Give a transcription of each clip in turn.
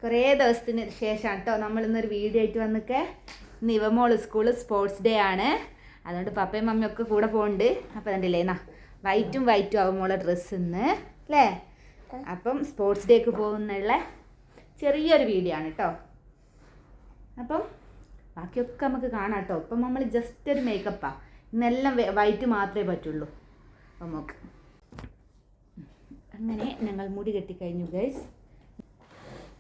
കുറേ ദിവസത്തിന് ശേഷം കേട്ടോ നമ്മളിന്നൊരു വീഡിയോ ആയിട്ട് വന്നിക്കെ. ഇന്ന് ഇവമോള് സ്കൂള് സ്പോർട്സ് ഡേ ആണ്. അതുകൊണ്ട് പപ്പയും മമ്മിയും ഒക്കെ കൂടെ പോകുന്നുണ്ട്. അപ്പം കണ്ടില്ലേ വൈറ്റും ആവും മോളെ ഡ്രസ്സ് ഇന്ന് അല്ലേ. അപ്പം സ്പോർട്സ് ഡേക്ക് പോകുന്നുള്ള ചെറിയൊരു വീഡിയോ ആണ് കേട്ടോ. അപ്പം ബാക്കിയൊക്കെ നമുക്ക് കാണാം കേട്ടോ. ഇപ്പം നമ്മൾ ജസ്റ്റ് ഒരു മേക്കപ്പാണ്. ഇന്നെല്ലാം വൈറ്റ് മാത്രമേ പറ്റുള്ളൂ. അപ്പം നമുക്ക് അങ്ങനെ ഞങ്ങൾ മുടി കെട്ടിക്കഴിഞ്ഞു ഗൈസ്.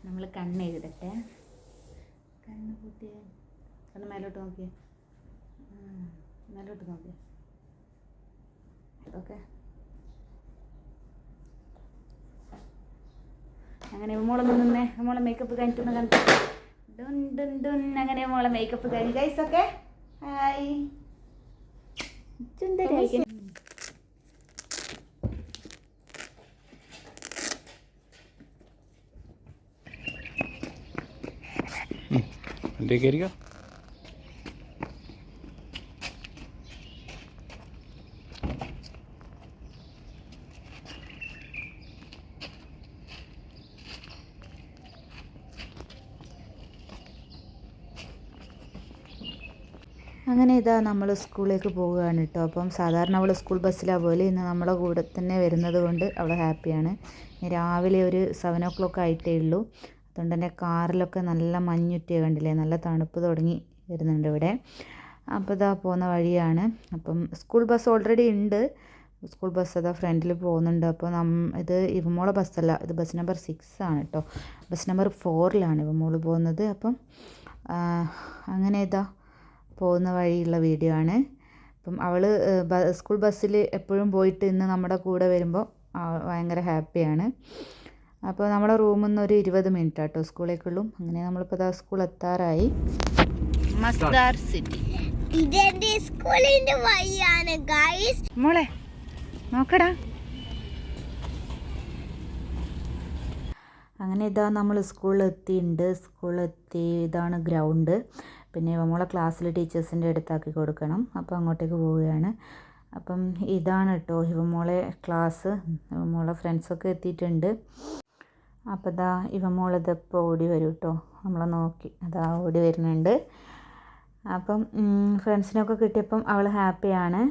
നമ്മൾ കണ്ണ് എഴുതട്ടെ. കണ്ണ് കൂട്ടിയേ, കണ്ണ് മേലോട്ട് നോക്കിയേ, മേലോട്ട് നോക്കിയേ. ഓക്കെ, അങ്ങനെ മോളൊന്ന് നിന്നേ. മോളെ മേക്കപ്പ് കഴിഞ്ഞിട്ടൊന്ന് കണ്ടു. ഡുൻ ഡുൻ ഡുൻ. അങ്ങനെ മോളെ മേക്കപ്പ് കഴിഞ്ഞു ഗൈസ്. Okay, hi. ചുണ്ടരായിരിക്കും. കയറിയോ? അങ്ങനെ ഇതാ നമ്മൾ സ്കൂളിലേക്ക് പോവുകയാണ് കേട്ടോ. അപ്പം സാധാരണ അവൾ സ്കൂൾ ബസ്സിലാണ് പോലെ ഇന്ന് നമ്മളെ കൂടെ തന്നെ വരുന്നത് കൊണ്ട് അവൾ ഹാപ്പിയാണ്. രാവിലെ ഒരു 7 o'clock ആയിട്ടേ ഉള്ളൂ. അതുകൊണ്ട് തന്നെ കാറിലൊക്കെ നല്ല മഞ്ഞുറ്റിയ കണ്ടില്ലേ, നല്ല തണുപ്പ് തുടങ്ങി വരുന്നുണ്ട് ഇവിടെ. അപ്പോൾ ഇതാ പോകുന്ന വഴിയാണ്. അപ്പം സ്കൂൾ ബസ് ഓൾറെഡി ഉണ്ട്. സ്കൂൾ ബസ് അതാ ഫ്രണ്ടിൽ പോകുന്നുണ്ട്. അപ്പോൾ ഇത് ഇവമോളെ ബസ്സല്ല, ഇത് ബസ് നമ്പർ 6 ആണ് കേട്ടോ. ബസ് നമ്പർ 4ലാണ് ഇവമോള് പോകുന്നത്. അപ്പം അങ്ങനെ ഇതാ പോകുന്ന വഴിയുള്ള വീഡിയോ ആണ്. അപ്പം അവൾ സ്കൂൾ ബസ്സിൽ എപ്പോഴും പോയിട്ട് ഇന്ന് നമ്മുടെ കൂടെ വരുമ്പോൾ ഭയങ്കര ഹാപ്പിയാണ്. അപ്പോൾ നമ്മുടെ റൂമിൽ നിന്ന് ഒരു 20 മിനിറ്റ് കേട്ടോ സ്കൂളിലേക്കുള്ളൂ. അങ്ങനെ നമ്മളിപ്പോൾ ഇതാ സ്കൂൾ എത്താറായി. മസ്ദാർ സിറ്റി ഇതെന്റെ സ്കൂളിന്റെ വഴിയാണ് ഗൈസ്. മോളെ നോക്കടാ. അങ്ങനെ ഇതാ നമ്മൾ സ്കൂളിലെത്തിയിട്ടുണ്ട്. സ്കൂളിലെത്തി ഇതാണ് ഗ്രൗണ്ട്. പിന്നെ നമ്മളെ ക്ലാസ്സിൽ ടീച്ചേഴ്സിൻ്റെ അടുത്താക്കി കൊടുക്കണം. അപ്പോൾ അങ്ങോട്ടേക്ക് പോവുകയാണ്. അപ്പം ഇതാണ് കേട്ടോ ഇവമോളെ ക്ലാസ്. ഇവമോളെ ഫ്രണ്ട്സൊക്കെ എത്തിയിട്ടുണ്ട്. അപ്പോൾ ഇതാ ഇവമോളിതിപ്പോൾ ഓടി വരും കേട്ടോ, നമ്മളെ നോക്കി അതാ ഓടി വരുന്നുണ്ട്. അപ്പം ഫ്രണ്ട്സിനൊക്കെ കിട്ടിയപ്പം അവൾ ഹാപ്പിയാണ്.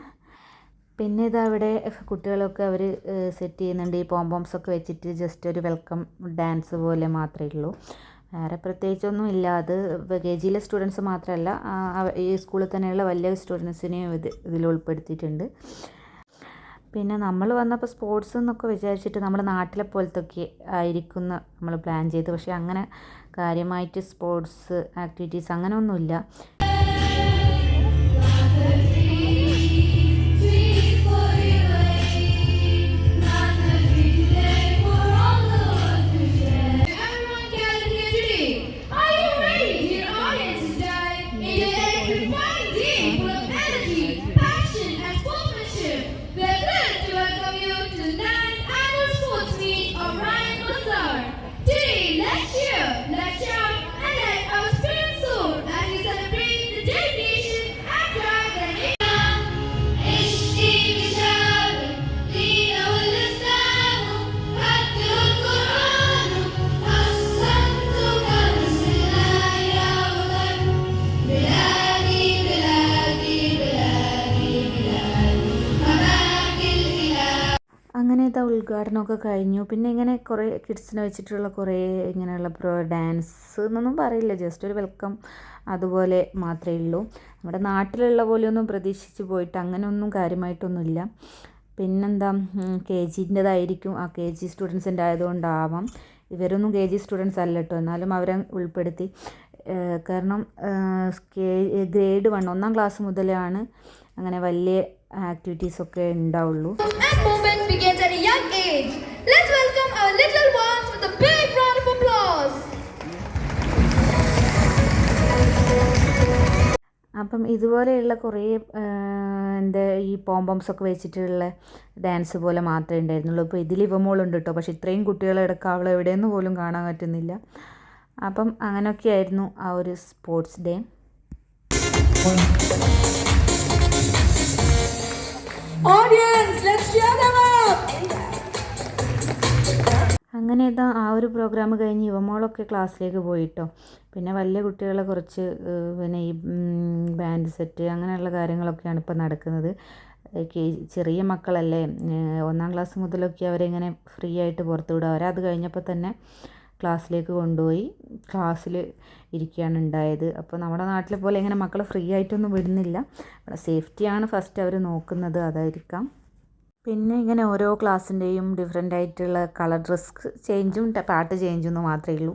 പിന്നെ ഇതാ ഇവിടെ കുട്ടികളൊക്കെ അവർ സെറ്റ് ചെയ്യുന്നുണ്ട്. ഈ പോംപോംസൊക്കെ വെച്ചിട്ട് ജസ്റ്റ് ഒരു വെൽക്കം ഡാൻസ് പോലെ മാത്രമേ ഉള്ളൂ. വേറെ പ്രത്യേകിച്ചൊന്നും ഇല്ല. അത് KG സ്റ്റുഡൻസ് മാത്രമല്ല, ഈ സ്കൂളിൽ തന്നെയുള്ള വലിയ സ്റ്റുഡൻസിനെയും ഇതിൽ ഉൾപ്പെടുത്തിയിട്ടുണ്ട്. പിന്നെ നമ്മൾ വന്നപ്പോൾ സ്പോർട്സ് എന്നൊക്കെ വിചാരിച്ചിട്ട് നമ്മുടെ നാട്ടിലെ പോലത്തൊക്കെ ആയിരിക്കും നമ്മൾ പ്ലാൻ ചെയ്ത്. പക്ഷേ അങ്ങനെ കാര്യമായിട്ട് സ്പോർട്സ് ആക്ടിവിറ്റീസ് അങ്ങനെ ഒന്നുമില്ല. അങ്ങനെ ഇതാ ഉദ്ഘാടനമൊക്കെ കഴിഞ്ഞു. പിന്നെ ഇങ്ങനെ കുറേ കിഡ്സിനെ വെച്ചിട്ടുള്ള കുറേ ഇങ്ങനെയുള്ള ഡാൻസ് എന്നൊന്നും പറയില്ല, ജസ്റ്റ് ഒരു വെൽക്കം അതുപോലെ മാത്രമേ ഉള്ളൂ. നമ്മുടെ നാട്ടിലുള്ള പോലെയൊന്നും പ്രതീക്ഷിച്ച് പോയിട്ട് അങ്ങനെയൊന്നും കാര്യമായിട്ടൊന്നുമില്ല. പിന്നെന്താ KGൻ്റെതായിരിക്കും, ആ KG സ്റ്റുഡൻസിൻ്റെ ആയതുകൊണ്ടാവാം. ഇവരൊന്നും KG സ്റ്റുഡൻസ് അല്ല കേട്ടോ, എന്നാലും അവരെ ഉൾപ്പെടുത്തി. കാരണം ഗ്രേഡ് 1 1ാം ക്ലാസ് മുതലാണ് അങ്ങനെ വലിയ ആക്ടിവിറ്റീസൊക്കെ ഉണ്ടാവുള്ളൂ. അപ്പം ഇതുപോലെയുള്ള കുറേ ഈ പോംപോംസൊക്കെ വെച്ചിട്ടുള്ള ഡാൻസ് പോലെ മാത്രമേ ഉണ്ടായിരുന്നുള്ളൂ. ഇപ്പോൾ ഇതിൽ ഇവമോളുണ്ട് കേട്ടോ, പക്ഷേ ഇത്രയും കുട്ടികളെടുക്കുക അവൾ എവിടെയെന്ന് പോലും കാണാൻ പറ്റുന്നില്ല. അപ്പം അങ്ങനെയൊക്കെയായിരുന്നു ആ ഒരു സ്പോർട്സ് ഡേ. അങ്ങനെ ഇതാ ആ ഒരു പ്രോഗ്രാം കഴിഞ്ഞ് യുവമോളൊക്കെ ക്ലാസ്സിലേക്ക് പോയിട്ടോ. പിന്നെ വലിയ കുട്ടികളെ കുറച്ച് പിന്നെ ഈ ബാൻഡ് സെറ്റ് അങ്ങനെയുള്ള കാര്യങ്ങളൊക്കെയാണ് ഇപ്പോൾ നടക്കുന്നത്. ചെറിയ മക്കളല്ലേ, 1ാം ക്ലാസ് മുതലൊക്കെ അവരിങ്ങനെ ഫ്രീ ആയിട്ട് പുറത്ത് വിടുക. അവരത് കഴിഞ്ഞപ്പോൾ തന്നെ ക്ലാസ്സിലേക്ക് കൊണ്ടുപോയി ക്ലാസ്സിൽ ഇരിക്കുകയാണ് ഉണ്ടായത്. അപ്പോൾ നമ്മുടെ നാട്ടിലെ പോലെ ഇങ്ങനെ മക്കളെ ഫ്രീ ആയിട്ടൊന്നും വിടുന്നില്ല. സേഫ്റ്റിയാണ് ഫസ്റ്റ് അവർ നോക്കുന്നത്, അതായിരിക്കാം. പിന്നെ ഇങ്ങനെ ഓരോ ക്ലാസ്സിൻ്റെയും ഡിഫറെൻ്റ് ആയിട്ടുള്ള കളർ ഡ്രസ് ചേഞ്ചും പാട്ട് ചേഞ്ചും മാത്രമേ ഉള്ളൂ.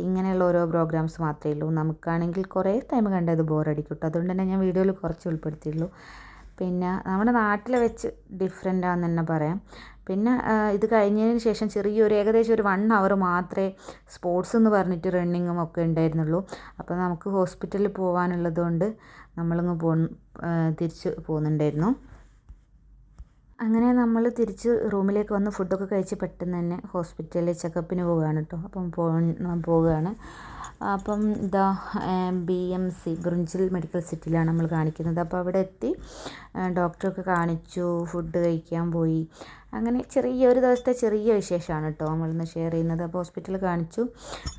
ഇങ്ങനെയുള്ള ഓരോ പ്രോഗ്രാംസ് മാത്രമേ ഉള്ളൂ. നമുക്കാണെങ്കിൽ കുറേ ടൈം കണ്ടത് ബോറടിക്കും കേട്ടോ. അതുകൊണ്ട് തന്നെ ഞാൻ വീഡിയോയിൽ കുറച്ച് ഉൾപ്പെടുത്തിയുള്ളൂ. പിന്നെ നമ്മുടെ നാട്ടിലെ വെച്ച് ഡിഫറെൻ്റ് ആണെന്ന് തന്നെ പറയാം. പിന്നെ ഇത് കഴിഞ്ഞതിന് ശേഷം ഏകദേശം ഒരു 1 hour മാത്രമേ സ്പോർട്സ് എന്ന് പറഞ്ഞിട്ട് റണ്ണിങ്ങും ഒക്കെ ഉണ്ടായിരുന്നുള്ളൂ. അപ്പോൾ നമുക്ക് ഹോസ്പിറ്റലിൽ പോകാനുള്ളത് കൊണ്ട് നമ്മളിങ്ങ് തിരിച്ച് പോകുന്നുണ്ടായിരുന്നു. അങ്ങനെ നമ്മൾ തിരിച്ച് റൂമിലേക്ക് വന്ന് ഫുഡൊക്കെ കഴിച്ച് പെട്ടെന്ന് തന്നെ ഹോസ്പിറ്റലിൽ ചെക്കപ്പിന് പോവുകയാണ് കേട്ടോ. അപ്പം പോവുകയാണ്. അപ്പം ഇതാ BMC ബ്രിഞ്ചൽ മെഡിക്കൽ സിറ്റിയിലാണ് നമ്മൾ കാണിക്കുന്നത്. അപ്പോൾ അവിടെ എത്തി ഡോക്ടറൊക്കെ കാണിച്ചു, ഫുഡ് കഴിക്കാൻ പോയി. അങ്ങനെ ഒരു ദിവസത്തെ ചെറിയ വിശേഷമാണ് കേട്ടോ നമ്മളിന്ന് ഷെയർ ചെയ്യുന്നത്. അപ്പോൾ ഹോസ്പിറ്റലിൽ കാണിച്ചു.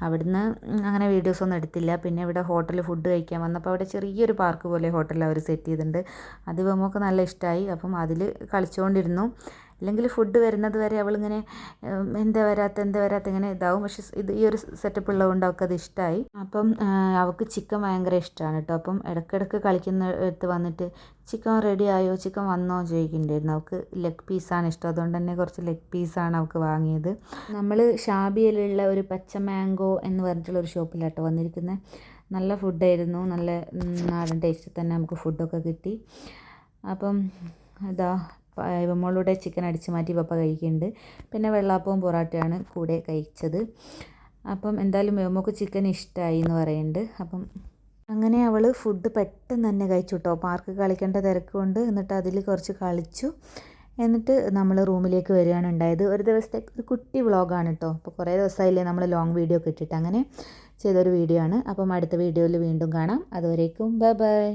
അവിടുന്ന് അങ്ങനെ വീഡിയോസൊന്നും എടുത്തില്ല. പിന്നെ ഇവിടെ ഹോട്ടലിൽ ഫുഡ് കഴിക്കാൻ വന്നപ്പോൾ അവിടെ ചെറിയൊരു പാർക്ക് പോലെ ഹോട്ടലിൽ അവർ സെറ്റ് ചെയ്തിട്ടുണ്ട്. അത് നമുക്ക് നല്ല ഇഷ്ടമായി. അപ്പം അതിൽ കളിച്ചുകൊണ്ടിരുന്നു. അല്ലെങ്കിൽ ഫുഡ് വരുന്നത് വരെ അവളിങ്ങനെ എന്താ വരാത്ത ഇങ്ങനെ ഇതാവും. പക്ഷെ ഈ ഒരു സെറ്റപ്പ് ഉള്ളതുകൊണ്ട് അവൾക്കത് ഇഷ്ടമായി. അപ്പം അവൾക്ക് ചിക്കൻ ഭയങ്കര ഇഷ്ടമാണ് കേട്ടോ. അപ്പം ഇടയ്ക്കിടയ്ക്ക് കളിക്കുന്നിടത്ത് വന്നിട്ട് ചിക്കൻ റെഡി ആയോ, ചിക്കൻ വന്നോ ചോദിക്കുന്നുണ്ടായിരുന്നു. അവൾക്ക് ലെഗ് പീസാണ് ഇഷ്ടം. അതുകൊണ്ട് തന്നെ കുറച്ച് ലെഗ് പീസാണ് അവൾക്ക് വാങ്ങിയത്. നമ്മൾ ഷാബിയിലുള്ള ഒരു പച്ച മാംഗോ എന്ന് പറഞ്ഞിട്ടുള്ളൊരു ഷോപ്പിലാട്ടോ വന്നിരിക്കുന്നത്. നല്ല ഫുഡായിരുന്നു. നല്ല നാടൻ ടേസ്റ്റ് തന്നെ നമുക്ക് ഫുഡൊക്കെ കിട്ടി. അപ്പം ഇതാ ഇവമ്മളുടെ ചിക്കൻ അടിച്ച് മാറ്റി പപ്പ കഴിക്കുന്നുണ്ട്. പിന്നെ വെള്ളാപ്പവും പൊറാട്ടയാണ് കൂടെ കഴിച്ചത്. അപ്പം എന്തായാലും ഇവമ്മക്ക് ചിക്കൻ ഇഷ്ടമായി എന്ന് പറയുന്നുണ്ട്. അപ്പം അങ്ങനെ അവൾ ഫുഡ് പെട്ടെന്ന് തന്നെ കഴിച്ചു കേട്ടോ. പാർക്ക് കളിക്കേണ്ട തിരക്ക് കൊണ്ട്. എന്നിട്ട് അതിൽ കുറച്ച് കളിച്ചു. എന്നിട്ട് നമ്മൾ റൂമിലേക്ക് വരികയാണ് ഉണ്ടായത്. ഒരു ദിവസത്തെ ഒരു കുട്ടി വ്ളോഗാണ് കേട്ടോ. അപ്പോൾ കുറേ ദിവസമായില്ലേ നമ്മൾ ലോങ് വീഡിയോ ഒക്കെ ഇട്ടിട്ട്. അങ്ങനെ ചെയ്തൊരു വീഡിയോ ആണ്. അപ്പം അടുത്ത വീഡിയോയിൽ വീണ്ടും കാണാം. അതുവരേക്കും ബൈ ബൈ.